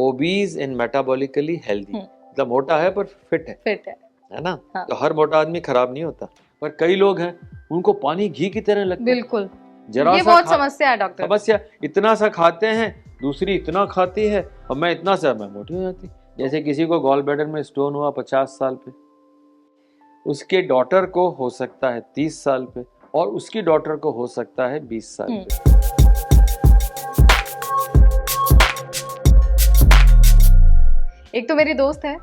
Obese and metabolically healthy, मतलब मोटा है पर फिट है ना। हाँ। तो हर मोटा आदमी खराब नहीं होता, पर कई लोग हैं उनको पानी घी की तरह लगता है। बिल्कुल, जरा ये सा बहुत समस्या है डॉक्टर। समस्या, इतना सा खाते हैं, दूसरी इतना खाती है और मैं इतना सा, मैं मोटी हो जाती। जैसे किसी को गॉल ब्लैडर में स्टोन हुआ 50 साल पे, उसके डॉटर को हो सकता है 30 साल पे, और उसकी डॉटर को हो सकता है 20 साल पे। एक तो मेरी दोस्त है,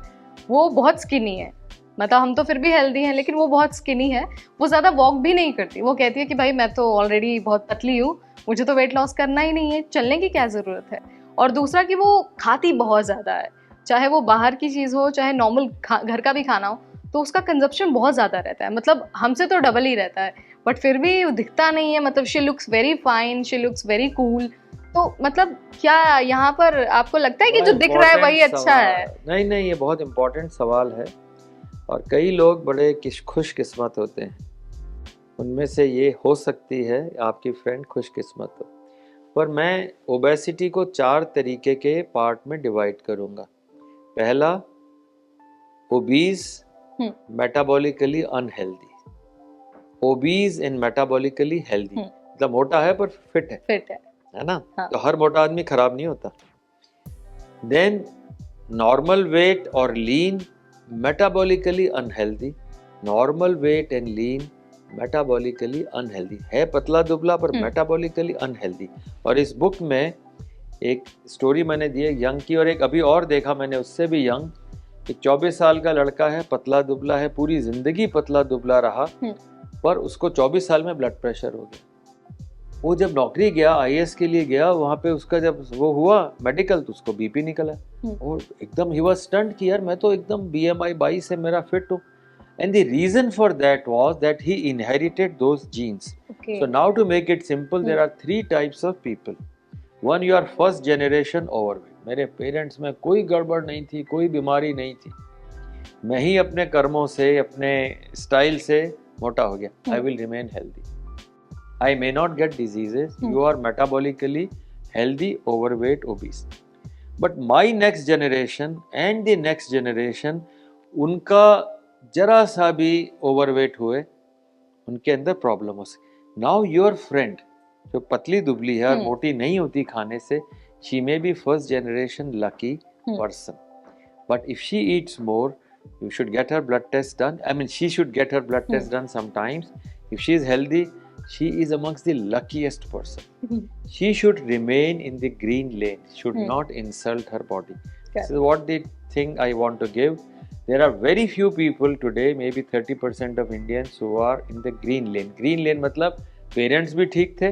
वो बहुत स्किनी है, मतलब हम तो फिर भी हेल्दी हैं, लेकिन वो बहुत स्किनी है। वो ज़्यादा वॉक भी नहीं करती। वो कहती है कि भाई मैं तो ऑलरेडी बहुत पतली हूँ, मुझे तो वेट लॉस करना ही नहीं है, चलने की क्या ज़रूरत है। और दूसरा कि वो खाती बहुत ज़्यादा है, चाहे वो बाहर की चीज़ हो चाहे नॉर्मल घर का भी खाना हो, तो उसका कंजप्शन बहुत ज़्यादा रहता है, मतलब हमसे तो डबल ही रहता है। बट फिर भी वो दिखता नहीं है, मतलब she looks very fine, she looks very cool. तो मतलब क्या यहाँ पर आपको लगता है कि जो दिख रहा है वही अच्छा है? नहीं नहीं, ये बहुत इंपॉर्टेंट सवाल है, और कई लोग बड़े खुशकिस्मत होते हैं। उनमें से ये हो सकती है आपकी फ्रेंड खुशकिस्मत हो। पर मैं ओबेसिटी को 4 तरीके के पार्ट में डिवाइड करूंगा। पहला, obese metabolically unhealthy. Obese and metabolically healthy, मतलब मोटा है पर फिट है ना। हाँ। तो हर मोटा आदमी खराब नहीं होता। देन नॉर्मल वेट और lean, metabolically unhealthy. Normal weight and lean, metabolically unhealthy, है पतला दुबला पर मेटाबॉलिकली अनहेल्दी। और इस बुक में एक स्टोरी मैंने दी है यंग की, और एक अभी और देखा मैंने उससे भी यंग। एक 24 साल का लड़का है, पतला दुबला है, पूरी जिंदगी पतला दुबला रहा, पर उसको 24 साल में ब्लड प्रेशर हो गया। वो जब नौकरी गया, आईएएस के लिए गया, वहाँ पे उसका जब वो हुआ मेडिकल, तो उसको बीपी निकला और एकदम ही वाज स्टंट कि यार मैं तो एकदम बीएमआई 22 है, मेरा फिट हूँ। And the reason for that was that he inherited those genes. Okay. So now to make it simple, there are 3 types of people. One, you are first generation overweight. मेरे parents में कोई गड़बड़ नहीं थी, कोई बीमारी नहीं थी, मैं ही अपने कर्मों से, अपने स्टाइल से मोटा हो गया. I will remain healthy. I may not get diseases. You are metabolically healthy, overweight, obese. But my next generation and the next generation, उनका जरा सा भी ओवरवेट हुए, उनके अंदर प्रॉब्लम हो सकती। नाउ योर फ्रेंड जो पतली दुबली है और मोटी नहीं होती खाने से, she may be first generation lucky person, but if she Yeats more, you should get her blood test done. I mean, she should get her blood test done sometimes. If she is healthy, she is amongst the luckiest person. She should remain in the green lane, should not insult her body. This is what the thing I want to give. There are very few people today, maybe 30% of Indians, who are in the green lane. Green lane मतलब parents भी ठीक थे,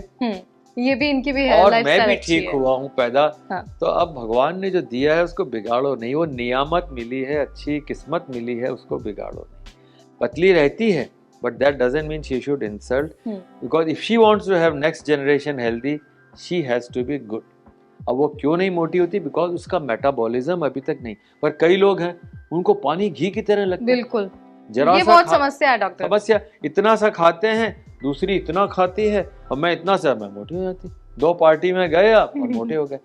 ये भी इनकी भी है, और लाइफ मैं भी अच्छी ठीक है। हुआ हूँ पैदा। हाँ। तो अब भगवान ने जो दिया है उसको बिगाड़ो नहीं, वो नियामत मिली है, अच्छी किस्मत मिली है, उसको बिगाड़ो नहीं। पतली रहती है, but that doesn't mean she should insult, because if she wants to have next generation healthy, she has to be good. अब वो क्यों नहीं मोटी होती? बिकॉज उसका मेटाबॉलिज्म अभी तक नहीं। पर कई लोग हैं उनको पानी घी की तरह लगता है। बिल्कुल, जरा ये सा बहुत समस्या है डॉक्टर। समस्या, इतना सा खाते हैं, दूसरी इतना खाती है और मैं इतना सा, मैं मोटी हो जाती। 2 पार्टी में गए आप और मोटे हो गए।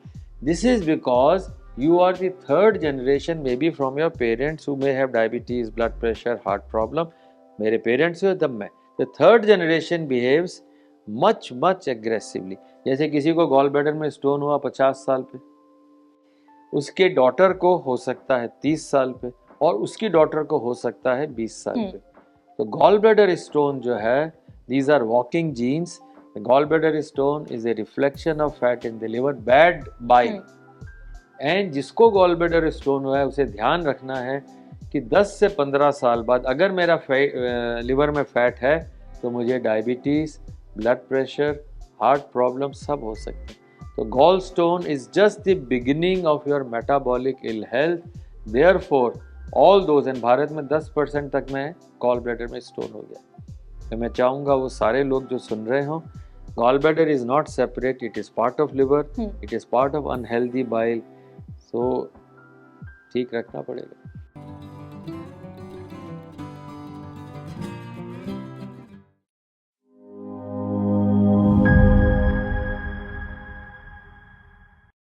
This is because you are the third generation, maybe from your parents who may have diabetes, blood pressure, heart problem. मेरे पेरेंट्स हुए तब मैं। The third generation behaves much much aggressively. जैसे किसी को गॉल ब्लैडर में स्टोन हुआ 50 साल पे, उसके डॉटर को हो सकता है 30 साल पे, और उसकी डॉटर को हो सकता है 20 साल पे। तो गॉल ब्लैडर स्टोन जो है, these are walking genes. The gallbladder stone is a reflection of fat in the liver, bad bile. And जिसको गॉल ब्लैडर स्टोन हुआ है उसे ध्यान रखना है कि 10 से 15 साल बाद अगर मेरा लिवर में फैट है तो मुझे diabetes, blood pressure, heart problem सब हो सकते हैं। तो gallstone is just the beginning of your metabolic ill health. Therefore all those, and Bharat में 10% तक में गॉल ब्लैडर में स्टोन हो गया। तो मैं चाहूँगा वो सारे लोग जो सुन रहे हों, gallbladder is not separate, it is part of liver, it is part of unhealthy bile. तो ठीक रखना पड़ेगा।